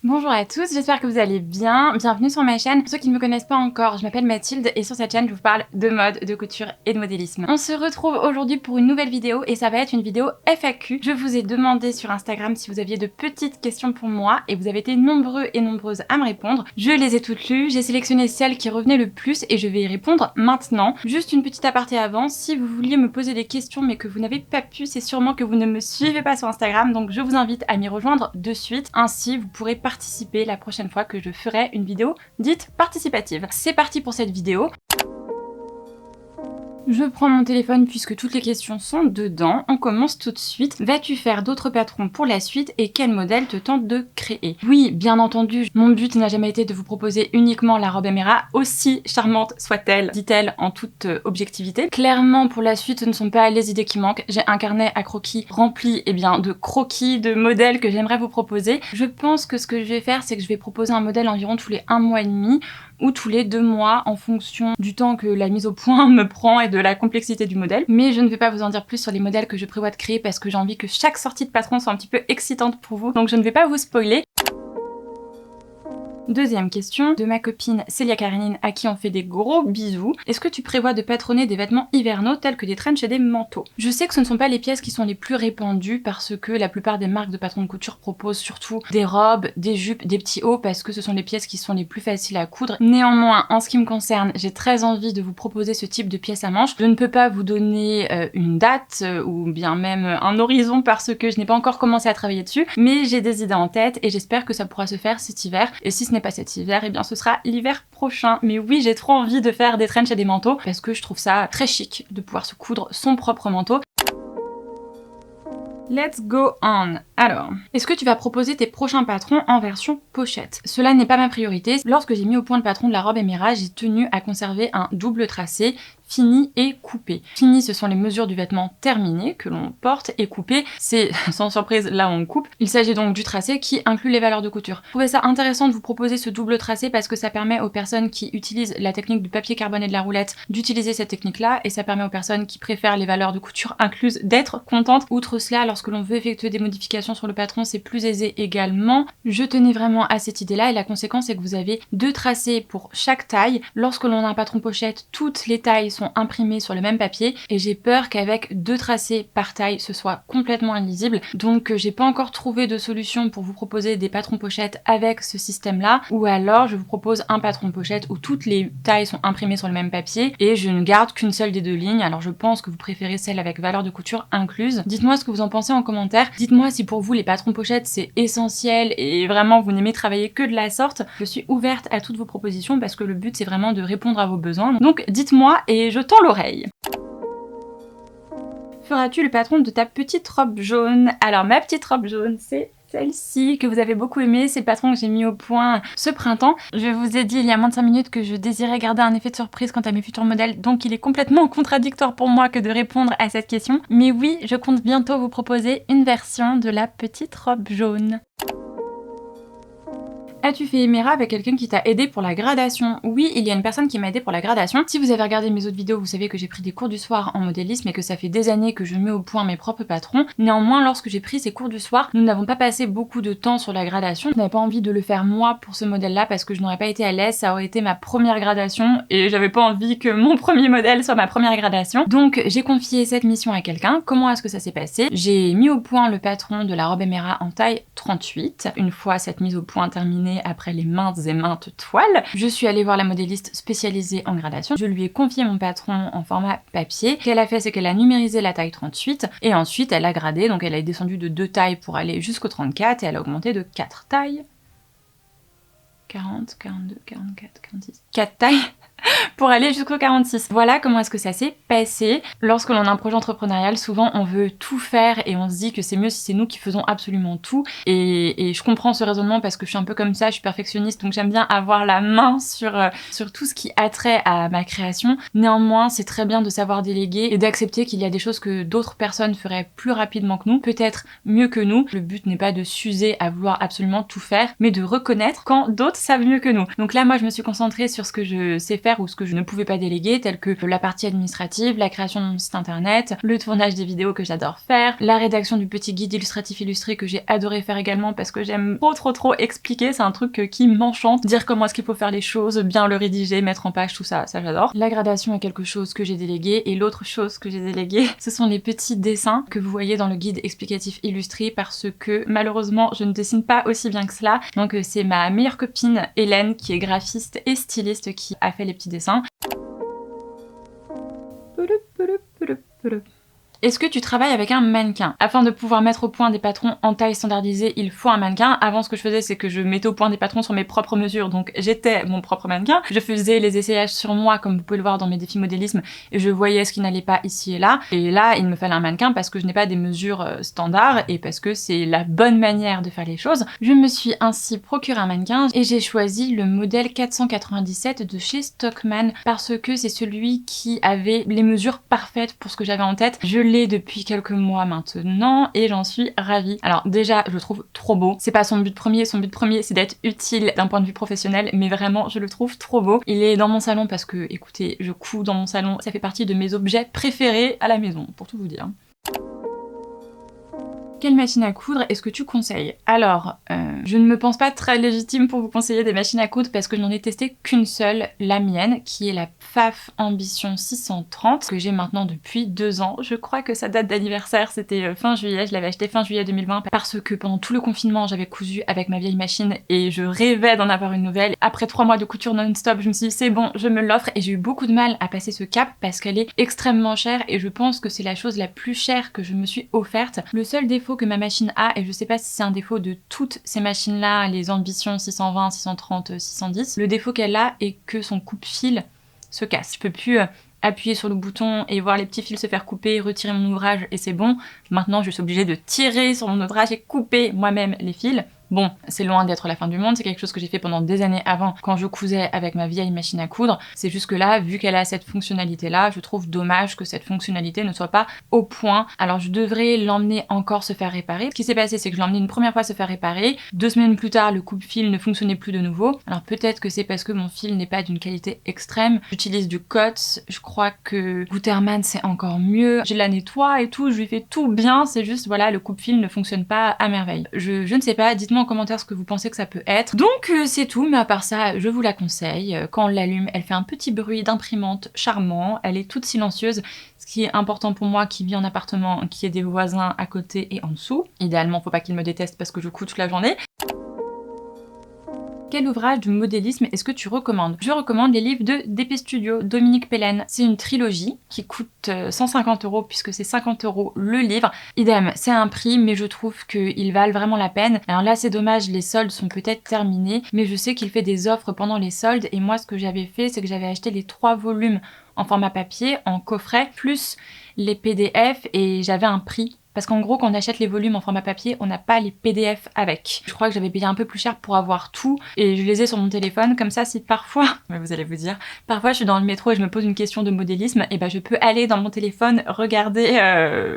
Bonjour à tous, j'espère que vous allez bien. Bienvenue sur ma chaîne. Pour ceux qui ne me connaissent pas encore, je m'appelle Mathilde et sur cette chaîne, je vous parle de mode, de couture et de modélisme. On se retrouve aujourd'hui pour une nouvelle vidéo et ça va être une vidéo FAQ. Je vous ai demandé sur Instagram si vous aviez de petites questions pour moi et vous avez été nombreux et nombreuses à me répondre. Je les ai toutes lues, j'ai sélectionné celles qui revenaient le plus et je vais y répondre maintenant. Juste une petite aparté avant, si vous vouliez me poser des questions mais que vous n'avez pas pu, c'est sûrement que vous ne me suivez pas sur Instagram, donc je vous invite à m'y rejoindre de suite. Ainsi, vous pourrez participer la prochaine fois que je ferai une vidéo dite participative. C'est parti pour cette vidéo. Je prends mon téléphone puisque toutes les questions sont dedans. On commence tout de suite. Vas-tu faire d'autres patrons pour la suite et quel modèle te tente de créer? Oui, bien entendu, mon but n'a jamais été de vous proposer uniquement la robe Emera, aussi charmante soit-elle, dit-elle en toute objectivité. Clairement, pour la suite, ce ne sont pas les idées qui manquent. J'ai un carnet à croquis rempli de croquis, de modèles que j'aimerais vous proposer. Je pense que ce que je vais faire, c'est que je vais proposer un modèle environ tous les 1 mois et demi ou tous les 2 mois en fonction du temps que la mise au point me prend et de la complexité du modèle. Mais je ne vais pas vous en dire plus sur les modèles que je prévois de créer parce que j'ai envie que chaque sortie de patron soit un petit peu excitante pour vous, donc je ne vais pas vous spoiler. Deuxième question de ma copine Célia Karénine à qui on fait des gros bisous. Est-ce que tu prévois de patronner des vêtements hivernaux tels que des trenchs et des manteaux? Je sais que ce ne sont pas les pièces qui sont les plus répandues parce que la plupart des marques de patrons de couture proposent surtout des robes, des jupes, des petits hauts parce que ce sont les pièces qui sont les plus faciles à coudre. Néanmoins, en ce qui me concerne, j'ai très envie de vous proposer ce type de pièces à manches. Je ne peux pas vous donner une date ou bien même un horizon parce que je n'ai pas encore commencé à travailler dessus, mais j'ai des idées en tête et j'espère que ça pourra se faire cet hiver. Et si ce n'est pas cet hiver, et bien ce sera l'hiver prochain. Mais oui, j'ai trop envie de faire des trenchs et des manteaux parce que je trouve ça très chic de pouvoir se coudre son propre manteau. Let's go on. Alors, est-ce que tu vas proposer tes prochains patrons en version pochette? Cela n'est pas ma priorité. Lorsque j'ai mis au point le patron de la robe Emera, j'ai tenu à conserver un double tracé fini et coupé. Fini, ce sont les mesures du vêtement terminé que l'on porte, et coupé, c'est sans surprise là où on coupe. Il s'agit donc du tracé qui inclut les valeurs de couture. Je trouvais ça intéressant de vous proposer ce double tracé parce que ça permet aux personnes qui utilisent la technique du papier carboné de la roulette d'utiliser cette technique-là, et ça permet aux personnes qui préfèrent les valeurs de couture incluses d'être contentes. Outre cela, lorsque l'on veut effectuer des modifications sur le patron, c'est plus aisé également. Je tenais vraiment à cette idée-là et la conséquence est que vous avez 2 tracés pour chaque taille. Lorsque l'on a un patron pochette, toutes les tailles sont imprimées sur le même papier et j'ai peur qu'avec 2 tracés par taille, ce soit complètement illisible. Donc j'ai pas encore trouvé de solution pour vous proposer des patrons pochettes avec ce système-là, ou alors je vous propose un patron pochette où toutes les tailles sont imprimées sur le même papier et je ne garde qu'une seule des 2 lignes. Alors je pense que vous préférez celle avec valeur de couture incluse. Dites-moi ce que vous en pensez en commentaire. Dites-moi si pour vous les patrons pochettes c'est essentiel et vraiment vous n'aimez travailler que de la sorte. Je suis ouverte à toutes vos propositions parce que le but c'est vraiment de répondre à vos besoins. Donc dites-moi et je tends l'oreille. Feras-tu le patron de ta petite robe jaune? Alors ma petite robe jaune, c'est celle-ci que vous avez beaucoup aimée, c'est le patron que j'ai mis au point ce printemps. Je vous ai dit il y a moins de 5 minutes que je désirais garder un effet de surprise quant à mes futurs modèles, donc il est complètement contradictoire pour moi que de répondre à cette question. Mais oui, je compte bientôt vous proposer une version de la petite robe jaune. As-tu fait Emera avec quelqu'un qui t'a aidé pour la gradation? Oui, il y a une personne qui m'a aidé pour la gradation. Si vous avez regardé mes autres vidéos, vous savez que j'ai pris des cours du soir en modélisme et que ça fait des années que je mets au point mes propres patrons. Néanmoins, lorsque j'ai pris ces cours du soir, nous n'avons pas passé beaucoup de temps sur la gradation. Je n'avais pas envie de le faire moi pour ce modèle-là parce que je n'aurais pas été à l'aise, ça aurait été ma première gradation et j'avais pas envie que mon premier modèle soit ma première gradation. Donc j'ai confié cette mission à quelqu'un. Comment est-ce que ça s'est passé? J'ai mis au point le patron de la robe Emera en taille 38. Une fois cette mise au point terminée, après les maintes et maintes toiles, je suis allée voir la modéliste spécialisée en gradation. Je lui ai confié mon patron en format papier. Ce qu'elle a fait, c'est qu'elle a numérisé la taille 38 et ensuite elle a gradé, donc elle est descendue de 2 tailles pour aller jusqu'au 34 et elle a augmenté de 4 tailles. 40, 42, 44, 46. 4 tailles pour aller jusqu'au 46. Voilà comment est-ce que ça s'est passé. Lorsque l'on a un projet entrepreneurial, souvent on veut tout faire et on se dit que c'est mieux si c'est nous qui faisons absolument tout. Et je comprends ce raisonnement parce que je suis un peu comme ça, je suis perfectionniste, donc j'aime bien avoir la main sur tout ce qui a trait à ma création. Néanmoins, c'est très bien de savoir déléguer et d'accepter qu'il y a des choses que d'autres personnes feraient plus rapidement que nous, peut-être mieux que nous. Le but n'est pas de s'user à vouloir absolument tout faire, mais de reconnaître quand d'autres autres savent mieux que nous. Donc là, moi, je me suis concentrée sur ce que je sais faire ou ce que je ne pouvais pas déléguer, tel que la partie administrative, la création de mon site internet, le tournage des vidéos que j'adore faire, la rédaction du petit guide illustratif illustré que j'ai adoré faire également parce que j'aime trop expliquer, c'est un truc qui m'enchante, dire comment est-ce qu'il faut faire les choses, bien le rédiger, mettre en page, tout ça, ça j'adore. La gradation est quelque chose que j'ai délégué et l'autre chose que j'ai délégué, ce sont les petits dessins que vous voyez dans le guide explicatif illustré parce que malheureusement je ne dessine pas aussi bien que cela. Donc c'est ma meilleure copine Hélène qui est graphiste et styliste qui a fait les petits dessins. Est-ce que tu travailles avec un mannequin? Afin de pouvoir mettre au point des patrons en taille standardisée, il faut un mannequin. Avant, ce que je faisais, c'est que je mettais au point des patrons sur mes propres mesures, donc j'étais mon propre mannequin. Je faisais les essayages sur moi, comme vous pouvez le voir dans mes défis modélisme, et je voyais ce qui n'allait pas ici et là. Et là, il me fallait un mannequin parce que je n'ai pas des mesures standards et parce que c'est la bonne manière de faire les choses. Je me suis ainsi procuré un mannequin et j'ai choisi le modèle 497 de chez Stockman parce que c'est celui qui avait les mesures parfaites pour ce que j'avais en tête. Je l'ai depuis quelques mois maintenant et j'en suis ravie. Alors déjà, je le trouve trop beau. C'est pas son but premier c'est d'être utile d'un point de vue professionnel, mais vraiment, je le trouve trop beau. Il est dans mon salon parce que, écoutez, je couds dans mon salon. Ça fait partie de mes objets préférés à la maison, pour tout vous dire. Quelle machine à coudre est-ce que tu conseilles? Alors, je ne me pense pas très légitime pour vous conseiller des machines à coudre parce que je n'en ai testé qu'une seule, la mienne, qui est la Pfaff Ambition 630, que j'ai maintenant depuis 2 ans. Je crois que sa date d'anniversaire, c'était fin juillet, je l'avais acheté fin juillet 2020 parce que pendant tout le confinement, j'avais cousu avec ma vieille machine et je rêvais d'en avoir une nouvelle. Après 3 mois de couture non-stop, je me suis dit c'est bon, je me l'offre et j'ai eu beaucoup de mal à passer ce cap parce qu'elle est extrêmement chère et je pense que c'est la chose la plus chère que je me suis offerte. Le seul défaut que ma machine a, et je sais pas si c'est un défaut de toutes ces machines là, les Ambition 620, 630, 610, le défaut qu'elle a est que son coupe-fil se casse. Je peux plus appuyer sur le bouton et voir les petits fils se faire couper, retirer mon ouvrage et c'est bon. Maintenant je suis obligée de tirer sur mon ouvrage et couper moi-même les fils. Bon, c'est loin d'être la fin du monde, c'est quelque chose que j'ai fait pendant des années avant quand je cousais avec ma vieille machine à coudre. C'est juste que là, vu qu'elle a cette fonctionnalité-là, je trouve dommage que cette fonctionnalité ne soit pas au point. Alors je devrais l'emmener encore se faire réparer. Ce qui s'est passé, c'est que je l'ai emmené une première fois se faire réparer. 2 semaines plus tard, le coupe-fil ne fonctionnait plus de nouveau. Alors peut-être que c'est parce que mon fil n'est pas d'une qualité extrême. J'utilise du Cots, je crois que Gutermann c'est encore mieux. Je la nettoie et tout, je lui fais tout bien, c'est juste voilà, le coupe-fil ne fonctionne pas à merveille. Je ne sais pas, dites-moi en commentaire ce que vous pensez que ça peut être. Donc c'est tout, mais à part ça, je vous la conseille. Quand on l'allume, elle fait un petit bruit d'imprimante charmant, elle est toute silencieuse, ce qui est important pour moi qui vis en appartement, qui ait des voisins à côté et en dessous. Idéalement, faut pas qu'ils me détestent parce que je couds toute la journée. Quel ouvrage de modélisme est-ce que tu recommandes? Je recommande les livres de DP Studio, Dominique Pellen. C'est une trilogie qui coûte 150 € puisque c'est 50 € le livre. Idem, c'est un prix, mais je trouve qu'ils valent vraiment la peine. Alors là, c'est dommage, les soldes sont peut-être terminés, mais je sais qu'il fait des offres pendant les soldes et moi, ce que j'avais fait, c'est que j'avais acheté les 3 volumes en format papier, en coffret, plus les PDF et j'avais un prix. Parce qu'en gros, quand on achète les volumes en format papier, on n'a pas les PDF avec. Je crois que j'avais payé un peu plus cher pour avoir tout, et je les ai sur mon téléphone, comme ça si parfois, mais vous allez vous dire, parfois je suis dans le métro et je me pose une question de modélisme, et ben je peux aller dans mon téléphone regarder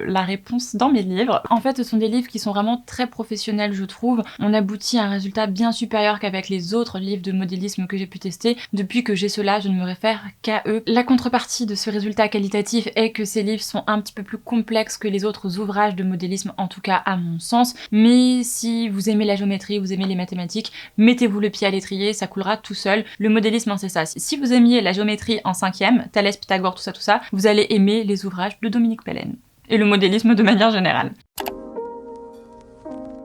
la réponse dans mes livres. En fait, ce sont des livres qui sont vraiment très professionnels, je trouve. On aboutit à un résultat bien supérieur qu'avec les autres livres de modélisme que j'ai pu tester. Depuis que j'ai cela, je ne me réfère qu'à eux. La contrepartie de ce résultat qualitatif est que ces livres sont un petit peu plus complexes que les autres ouvrages de modélisme, en tout cas à mon sens, mais si vous aimez la géométrie, vous aimez les mathématiques, mettez-vous le pied à l'étrier, ça coulera tout seul. Le modélisme, hein, c'est ça. Si vous aimiez la géométrie en 5e, Thalès, Pythagore, tout ça, vous allez aimer les ouvrages de Dominique Pellen. Et le modélisme de manière générale.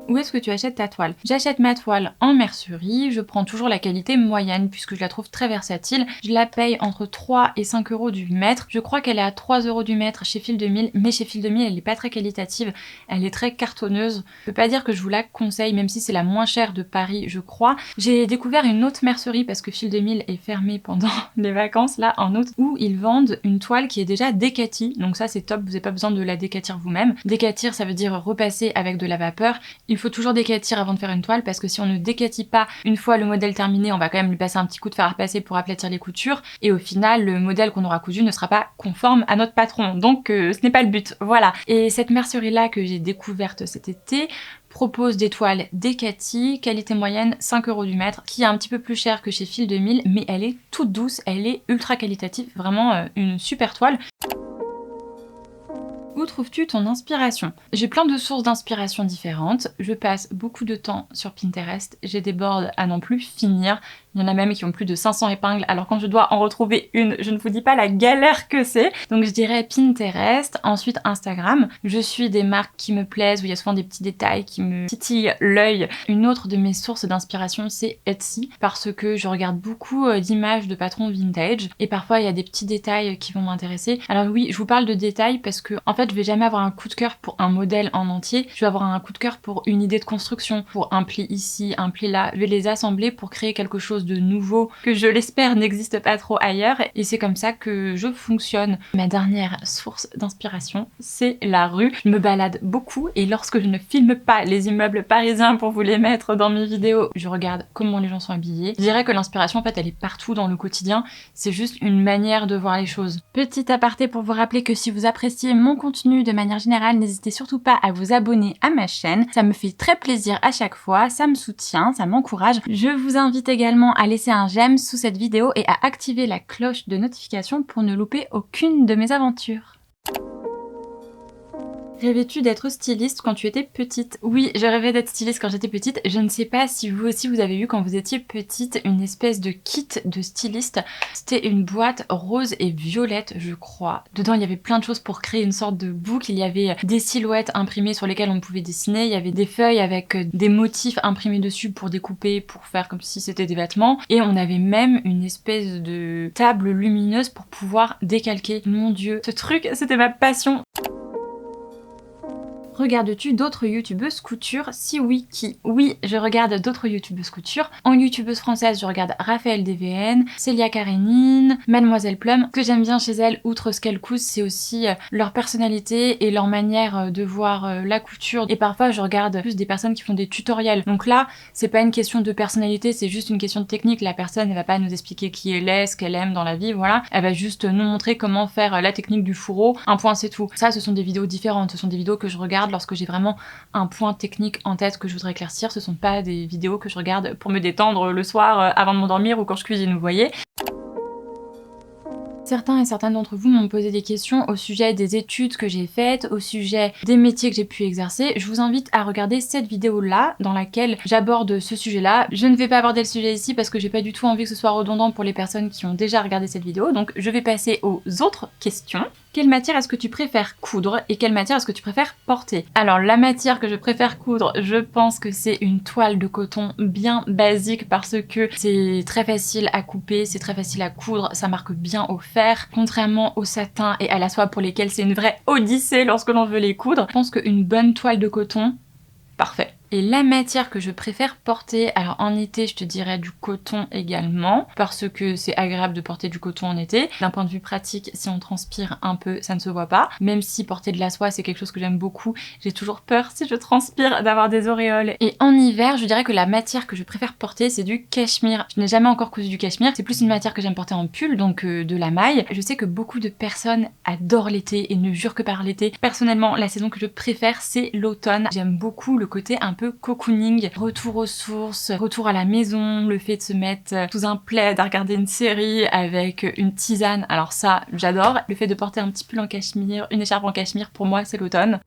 Où est-ce que tu achètes ta toile? J'achète ma toile en mercerie, je prends toujours la qualité moyenne puisque je la trouve très versatile. Je la paye entre 3 et 5 € du mètre. Je crois qu'elle est à 3 € du mètre chez Fil 2000, mais chez Fil 2000 elle est pas très qualitative, elle est très cartonneuse. Je peux pas dire que je vous la conseille, même si c'est la moins chère de Paris, je crois. J'ai découvert une autre mercerie parce que Fil 2000 est fermé pendant les vacances là en août, où ils vendent une toile qui est déjà décatie, donc ça c'est top, vous n'avez pas besoin de la décatir vous-même. Décatir ça veut dire repasser avec de la vapeur. Il faut toujours décatir avant de faire une toile parce que si on ne décatit pas une fois le modèle terminé, on va quand même lui passer un petit coup de fer à repasser pour aplatir les coutures et au final le modèle qu'on aura cousu ne sera pas conforme à notre patron, donc ce n'est pas le but, voilà. Et cette mercerie là que j'ai découverte cet été propose des toiles Decati, qualité moyenne 5 € du mètre, qui est un petit peu plus cher que chez Fil 2000, mais elle est toute douce, elle est ultra qualitative, vraiment une super toile. Où trouves-tu ton inspiration? J'ai plein de sources d'inspiration différentes, je passe beaucoup de temps sur Pinterest, j'ai des boards à n'en plus finir, il y en a même qui ont plus de 500 épingles, alors quand je dois en retrouver une, je ne vous dis pas la galère que c'est. Donc je dirais Pinterest, ensuite Instagram. Je suis des marques qui me plaisent, où il y a souvent des petits détails qui me titillent l'œil. Une autre de mes sources d'inspiration, c'est Etsy, parce que je regarde beaucoup d'images de patrons vintage, et parfois il y a des petits détails qui vont m'intéresser. Alors oui, je vous parle de détails parce que, en fait, je vais jamais avoir un coup de cœur pour un modèle en entier, je vais avoir un coup de cœur pour une idée de construction, pour un pli ici, un pli là. Je vais les assembler pour créer quelque chose de nouveau que je l'espère n'existe pas trop ailleurs, et c'est comme ça que je fonctionne. Ma dernière source d'inspiration, c'est la rue. Je me balade beaucoup et lorsque je ne filme pas les immeubles parisiens pour vous les mettre dans mes vidéos, je regarde comment les gens sont habillés. Je dirais que l'inspiration, en fait, elle est partout dans le quotidien, c'est juste une manière de voir les choses. Petit aparté pour vous rappeler que si vous appréciez mon contenu de manière générale, n'hésitez surtout pas à vous abonner à ma chaîne, ça me fait très plaisir à chaque fois, ça me soutient, ça m'encourage. Je vous invite également à laisser un j'aime sous cette vidéo et à activer la cloche de notification pour ne louper aucune de mes aventures. Rêvais-tu d'être styliste quand tu étais petite? Oui, je rêvais d'être styliste quand j'étais petite. Je ne sais pas si vous aussi vous avez eu quand vous étiez petite une espèce de kit de styliste. C'était une boîte rose et violette, je crois. Dedans, il y avait plein de choses pour créer une sorte de boucle. Il y avait des silhouettes imprimées sur lesquelles on pouvait dessiner. Il y avait des feuilles avec des motifs imprimés dessus pour découper, pour faire comme si c'était des vêtements. Et on avait même une espèce de table lumineuse pour pouvoir décalquer. Mon Dieu, ce truc, c'était ma passion. Regardes-tu d'autres youtubeuses couture? Si oui, qui? Oui, je regarde d'autres youtubeuses couture. En youtubeuse française, je regarde Raphaël DVN, Célia Karénine, Mademoiselle Plum. Ce que j'aime bien chez elles, outre ce qu'elles cousent, c'est aussi leur personnalité et leur manière de voir la couture. Et parfois, je regarde plus des personnes qui font des tutoriels. Donc là, c'est pas une question de personnalité, c'est juste une question de technique. La personne, elle va pas nous expliquer qui elle est, ce qu'elle aime dans la vie, voilà. Elle va juste nous montrer comment faire la technique du fourreau. Un point, c'est tout. Ça, ce sont des vidéos différentes. Ce sont des vidéos que je regarde lorsque j'ai vraiment un point technique en tête que je voudrais éclaircir. Ce sont pas des vidéos que je regarde pour me détendre le soir avant de m'endormir ou quand je cuisine, vous voyez. Certains et certaines d'entre vous m'ont posé des questions au sujet des études que j'ai faites, au sujet des métiers que j'ai pu exercer. Je vous invite à regarder cette vidéo-là, dans laquelle j'aborde ce sujet-là. Je ne vais pas aborder le sujet ici parce que j'ai pas du tout envie que ce soit redondant pour les personnes qui ont déjà regardé cette vidéo, donc je vais passer aux autres questions. Quelle matière est-ce que tu préfères coudre et quelle matière est-ce que tu préfères porter? Alors la matière que je préfère coudre, je pense que c'est une toile de coton bien basique parce que c'est très facile à couper, c'est très facile à coudre, ça marque bien au fer, contrairement au satin et à la soie pour lesquels c'est une vraie odyssée lorsque l'on veut les coudre. Je pense qu'une bonne toile de coton, parfait. Et la matière que je préfère porter, alors en été je te dirais du coton également, parce que c'est agréable de porter du coton en été. D'un point de vue pratique, si on transpire un peu, ça ne se voit pas. Même si porter de la soie c'est quelque chose que j'aime beaucoup, j'ai toujours peur si je transpire d'avoir des auréoles. Et en hiver, je dirais que la matière que je préfère porter c'est du cachemire. Je n'ai jamais encore cousu du cachemire, c'est plus une matière que j'aime porter en pull, donc de la maille. Je sais que beaucoup de personnes adorent l'été et ne jurent que par l'été. Personnellement, la saison que je préfère c'est l'automne. J'aime beaucoup le côté un peu cocooning, retour aux sources, retour à la maison, le fait de se mettre sous un plaid à regarder une série avec une tisane, alors ça j'adore. Le fait de porter un petit pull en cachemire, une écharpe en cachemire, pour moi c'est l'automne.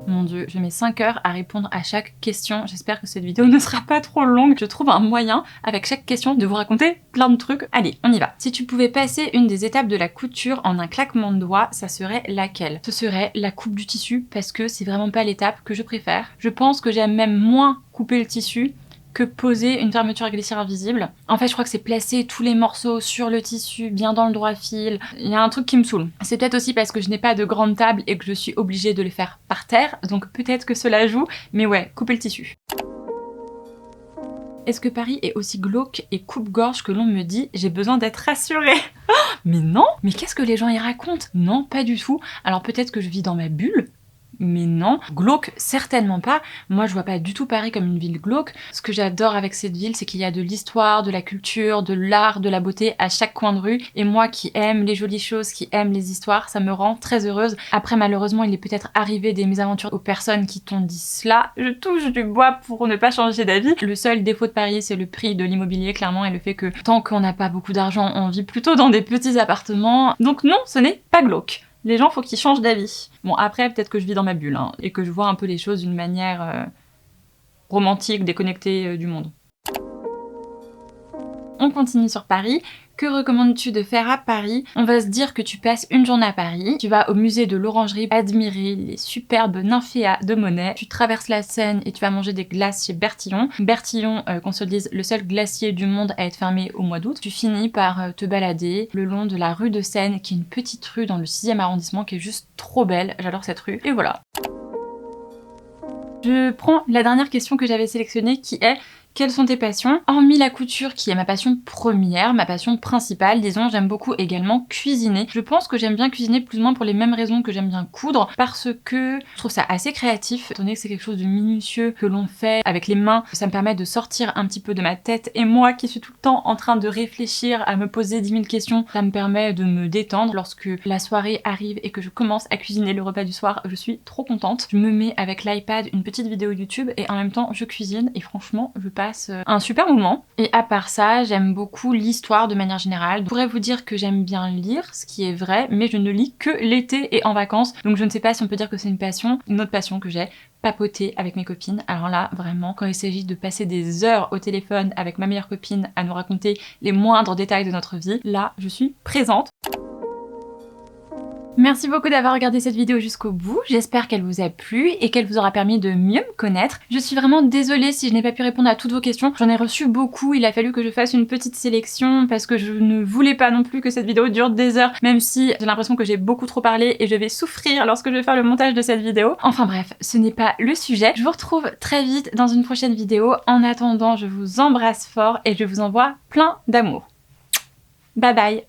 Mon Dieu, je mets 5 heures à répondre à chaque question. J'espère que cette vidéo ne sera pas trop longue. Je trouve un moyen, avec chaque question, de vous raconter plein de trucs. Allez, on y va. Si tu pouvais passer une des étapes de la couture en un claquement de doigts, ça serait laquelle? Ce serait la coupe du tissu, parce que c'est vraiment pas l'étape que je préfère. Je pense que j'aime même moins couper le tissu que poser une fermeture à glissière invisible. En fait, je crois que c'est placer tous les morceaux sur le tissu, bien dans le droit fil. Il y a un truc qui me saoule. C'est peut-être aussi parce que je n'ai pas de grande table et que je suis obligée de les faire par terre, donc peut-être que cela joue, mais ouais, couper le tissu. Est-ce que Paris est aussi glauque et coupe-gorge que l'on me dit? J'ai besoin d'être rassurée. Mais non! Mais qu'est-ce que les gens y racontent? Non, pas du tout. Alors peut-être que je vis dans ma bulle, Mais non. Glauque, certainement pas. Moi, je vois pas du tout Paris comme une ville glauque. Ce que j'adore avec cette ville, c'est qu'il y a de l'histoire, de la culture, de l'art, de la beauté à chaque coin de rue. Et moi qui aime les jolies choses, qui aime les histoires, ça me rend très heureuse. Après, malheureusement, il est peut-être arrivé des mésaventures aux personnes qui t'ont dit cela. Je touche du bois pour ne pas changer d'avis. Le seul défaut de Paris, c'est le prix de l'immobilier, clairement, et le fait que tant qu'on n'a pas beaucoup d'argent, on vit plutôt dans des petits appartements. Donc non, ce n'est pas glauque. Les gens, faut qu'ils changent d'avis. Bon, après, peut-être que je vis dans ma bulle, hein, et que je vois un peu les choses d'une manière romantique, déconnectée du monde. On continue sur Paris. Que recommandes-tu de faire à Paris? On va se dire que tu passes une journée à Paris, tu vas au musée de l'Orangerie admirer les superbes nymphéas de Monet, tu traverses la Seine et tu vas manger des glaces chez Bertillon. Bertillon, qu'on se le dise, le seul glacier du monde à être fermé au mois d'août. Tu finis par te balader le long de la rue de Seine, qui est une petite rue dans le 6e arrondissement qui est juste trop belle, j'adore cette rue, et voilà. Je prends la dernière question que j'avais sélectionnée qui est: quelles sont tes passions? Hormis la couture qui est ma passion première, ma passion principale, disons, j'aime beaucoup également cuisiner. Je pense que j'aime bien cuisiner plus ou moins pour les mêmes raisons que j'aime bien coudre, parce que je trouve ça assez créatif, étant donné que c'est quelque chose de minutieux que l'on fait avec les mains. Ça me permet de sortir un petit peu de ma tête, et moi qui suis tout le temps en train de réfléchir, à me poser 10 000 questions, ça me permet de me détendre. Lorsque la soirée arrive et que je commence à cuisiner le repas du soir, je suis trop contente. Je me mets avec l'iPad une petite vidéo YouTube et en même temps je cuisine, et franchement je passe un super moment. Et à part ça, j'aime beaucoup l'histoire de manière générale. Je pourrais vous dire que j'aime bien lire, ce qui est vrai, mais je ne lis que l'été et en vacances, donc je ne sais pas si on peut dire que c'est une passion. Une autre passion que j'ai, papoter avec mes copines. Alors là, vraiment, quand il s'agit de passer des heures au téléphone avec ma meilleure copine à nous raconter les moindres détails de notre vie, là, je suis présente. Merci beaucoup d'avoir regardé cette vidéo jusqu'au bout, j'espère qu'elle vous a plu et qu'elle vous aura permis de mieux me connaître. Je suis vraiment désolée si je n'ai pas pu répondre à toutes vos questions, j'en ai reçu beaucoup, il a fallu que je fasse une petite sélection parce que je ne voulais pas non plus que cette vidéo dure des heures, même si j'ai l'impression que j'ai beaucoup trop parlé et je vais souffrir lorsque je vais faire le montage de cette vidéo. Enfin bref, ce n'est pas le sujet. Je vous retrouve très vite dans une prochaine vidéo. En attendant, je vous embrasse fort et je vous envoie plein d'amour. Bye bye!